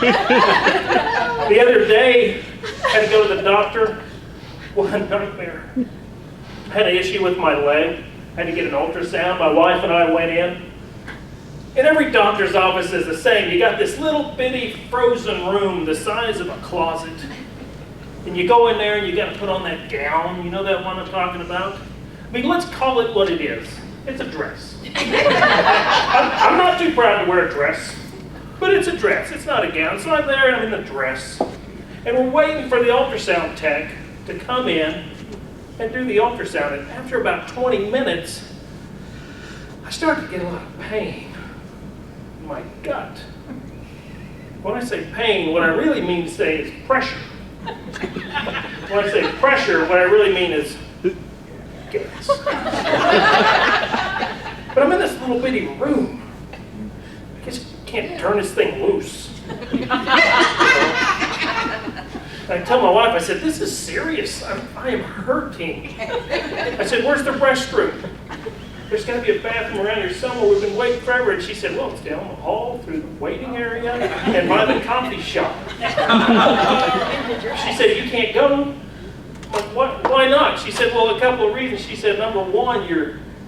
The other day, I had to go to the doctor. What a nightmare. I had an issue with my leg. I had to get an ultrasound. My wife and I went in. In every doctor's office is the same. You got this little bitty frozen room the size of a closet. And you go in there and you got to put on that gown. You know that one I'm talking about? I mean, let's call it what it is. It's a dress. I'm not too proud to wear a dress, but it's a dress. It's not a gown. So I'm there and I'm in the dress. And we're waiting for the ultrasound tech to come in and do the ultrasound. And after about 20 minutes, I started to get a lot of pain in my gut. When I say pain, what I really mean to say is pressure. When I say pressure, what I really mean is gas. But I'm in this little bitty room. I just can't turn this thing loose. I tell my wife, I said, this is serious. I am hurting. I said, where's the restroom? There's got to be a bathroom around here somewhere. We've been waiting forever. And she said, well, it's down the hall, through the waiting area, and by the coffee shop. She said, you can't go? Like, why not? She said, well, a couple of reasons. She said, number one,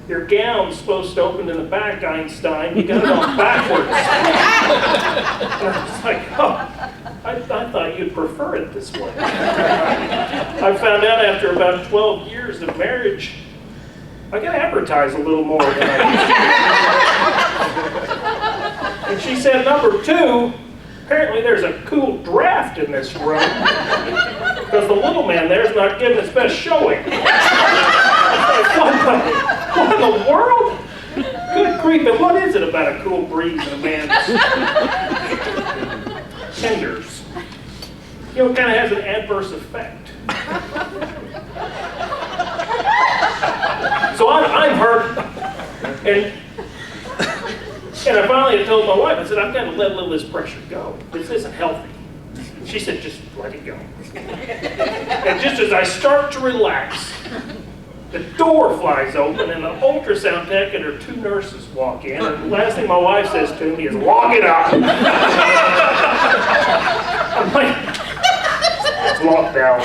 your gown's supposed to open in the back, Einstein. You got it on backwards. And I was like, oh, I thought you'd prefer it this way. I found out after about 12 years of marriage, I got to advertise a little more than I used to. And she said, number two, apparently there's a cool draft in this room because the little man there's not giving his best showing. What in the world? Good grief, and what is it about a cool breeze in a man's tenders? You know, it kind of has an adverse effect. So I'm hurt, and I finally told my wife, I said, I've got to let a little of this pressure go. This isn't healthy. She said, just let it go. And just as I start to relax, the door flies open and the ultrasound tech and her two nurses walk in, and the last thing my wife says to me is, lock it up. I'm like, it's locked down.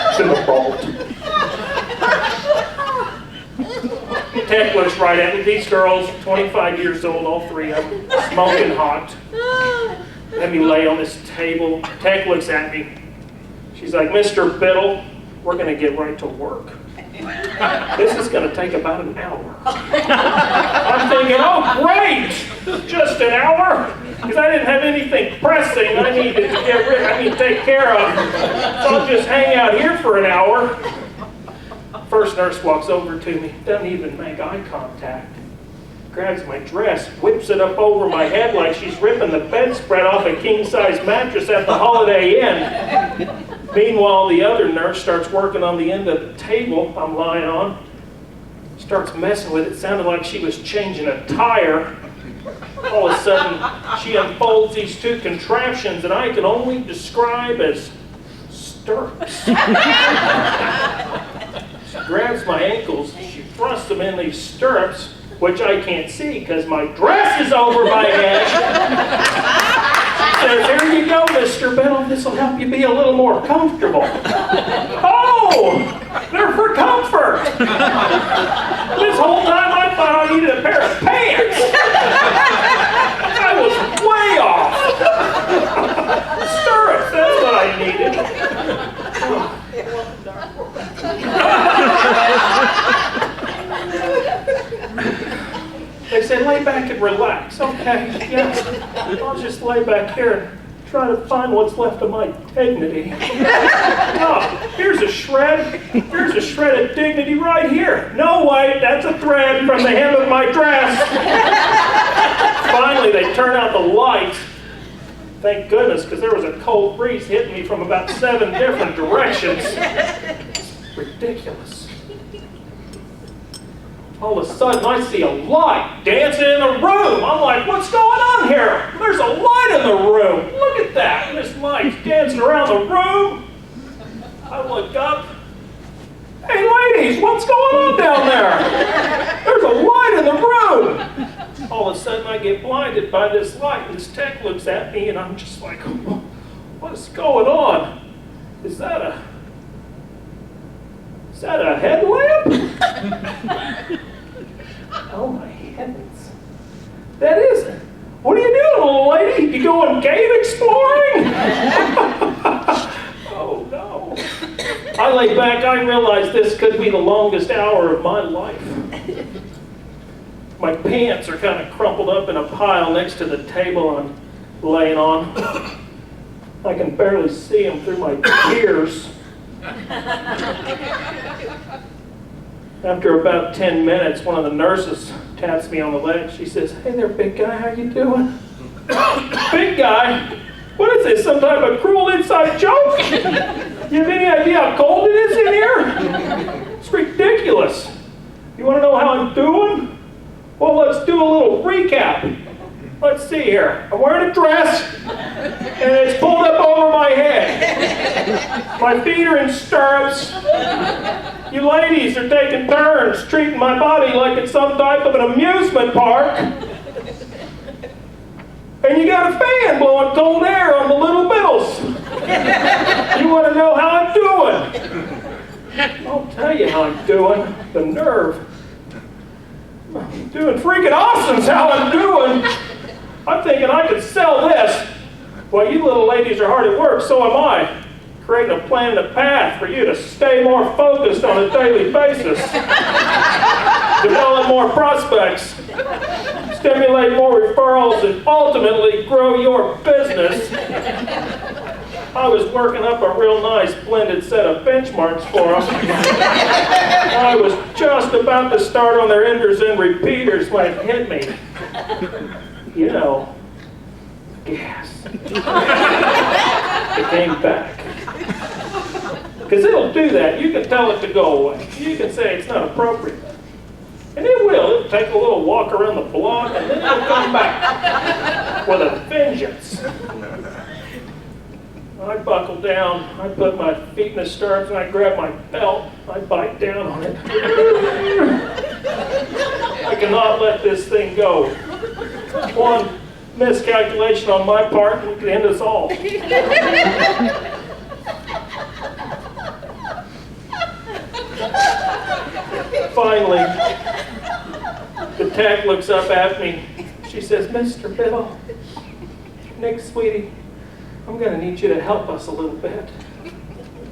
It's in the vault. Tech looks right at me. These girls, 25 years old, all three of them, smoking hot. Let me lay on this table. Tech looks at me. She's like, Mr. Bittle, we're going to get right to work. This is going to take about an hour. I'm thinking, oh, great! Just an hour? Because I didn't have anything pressing I needed to take care of. So I'll just hang out here for an hour. First nurse walks over to me, doesn't even make eye contact. Grabs my dress, whips it up over my head like she's ripping the bedspread off a king-size mattress at the Holiday Inn. Meanwhile, the other nurse starts working on the end of the table I'm lying on. Starts messing with it. Sounded like she was changing a tire. All of a sudden, she unfolds these two contraptions that I can only describe as stirrups. She grabs my ankles, she thrusts them in these stirrups, which I can't see because my dress is over my head. She says, here you go, Mr. Bittle. This will help you be a little more comfortable. Oh, they're for comfort. This whole time I thought I needed a pair of pants. I was way off. Stirrups, that's what I needed. They said, lay back and relax. Okay, yeah. I'll just lay back here and try to find what's left of my dignity. Oh, here's a shred. Here's a shred of dignity right here. No, wait, that's a thread from the hem of my dress. Finally, they turn out the lights. Thank goodness, because there was a cold breeze hitting me from about 7 different directions. It's ridiculous. All of a sudden, I see a light dancing in the room. I'm like, what's going on here? There's a light in the room. Look at that. This light's dancing around the room. I look up. Hey, ladies, what's going on down there? There's a light in the room. all of a sudden I get blinded by this light. This tech looks at me and I'm just like, what's going on? Is that a headlamp? Oh my heavens. That is it. What are you doing, little lady? You going cave exploring? Oh no. I lay back, I realized this could be the longest hour of my life. My pants are kind of crumpled up in a pile next to the table I'm laying on. I can barely see them through my tears. After about 10 minutes, one of the nurses taps me on the leg. She says, "Hey there, big guy, how you doing?" Big guy? What is this, some type of cruel inside joke? You have any idea how cold it is in here? It's ridiculous. You want to know how I'm doing? Well, let's do a little recap. Let's see here. I'm wearing a dress, and it's pulled up over my head. My feet are in stirrups. You ladies are taking turns treating my body like it's some type of an amusement park. And you got a fan blowing cold air on the little Bittles. You want to know how I'm doing? I'll tell you how I'm doing. The nerve. I'm doing freaking awesome is how I'm doing. I'm thinking I could sell this. Well, you little ladies are hard at work, so am I. Creating a plan and a path for you to stay more focused on a daily basis. Develop more prospects. Stimulate more referrals and ultimately grow your business. I was working up a real nice blended set of benchmarks for them. I was just about to start on their enders and repeaters when it hit me. You know, gas. It came back. Because it'll do that. You can tell it to go away. You can say it's not appropriate. And it will. It'll take a little walk around the block and then it'll come back with a vengeance. I buckle down, I put my feet in the stirrups, and I grab my belt, I bite down on it. I cannot let this thing go. One miscalculation on my part and it could end us all. Finally, the tech looks up at me. She says, "Mr. Bittle, Nic, sweetie, I'm going to need you to help us a little bit."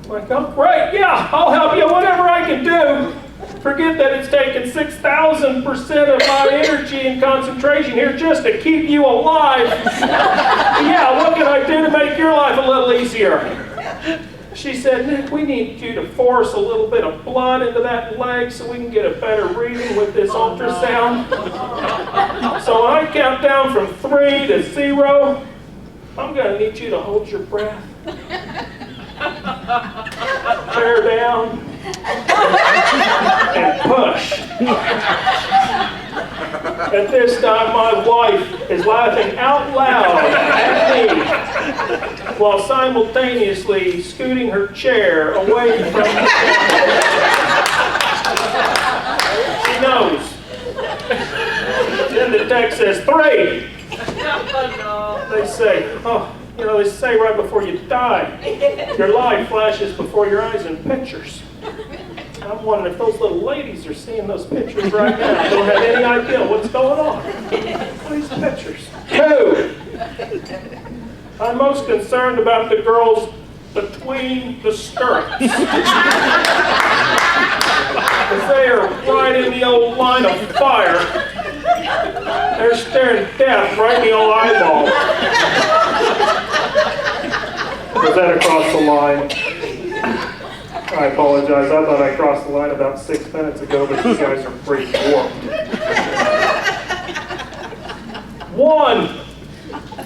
I'm like, "Oh, great, yeah, I'll help you, whatever I can do. Forget that it's taken 6,000% of my energy and concentration here just to keep you alive. Yeah, what can I do to make your life a little easier?" She said, "Nic, we need you to force a little bit of blood into that leg so we can get a better reading with this ultrasound. So when I count down from 3 to 0, I'm going to need you to hold your breath. Tear down. And push." At this time, my wife is laughing out loud at me while simultaneously scooting her chair away from me. She knows. Then the text says 3. They say, they say right before you die, your life flashes before your eyes in pictures. I'm wondering if those little ladies are seeing those pictures right now. I don't have any idea what's going on. What are these pictures? 2. I'm most concerned about the girls between the stirrups. Because they are right in the old line of fire. They're staring death right in the old eyeball. Was that across the line? I apologize. I thought I crossed the line about 6 minutes ago, but you guys are pretty warped. 1.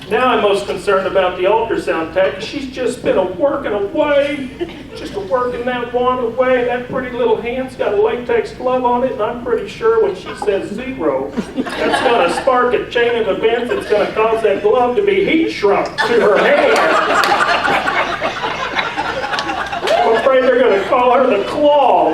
Now I'm most concerned about the ultrasound tech. She's just been working away, just working that wand away. That pretty little hand's got a latex glove on it, and I'm pretty sure when she says 0, that's going to spark a chain of events that's going to cause that glove to be heat shrunk to her hand. I'm afraid they're going to call her the Claw.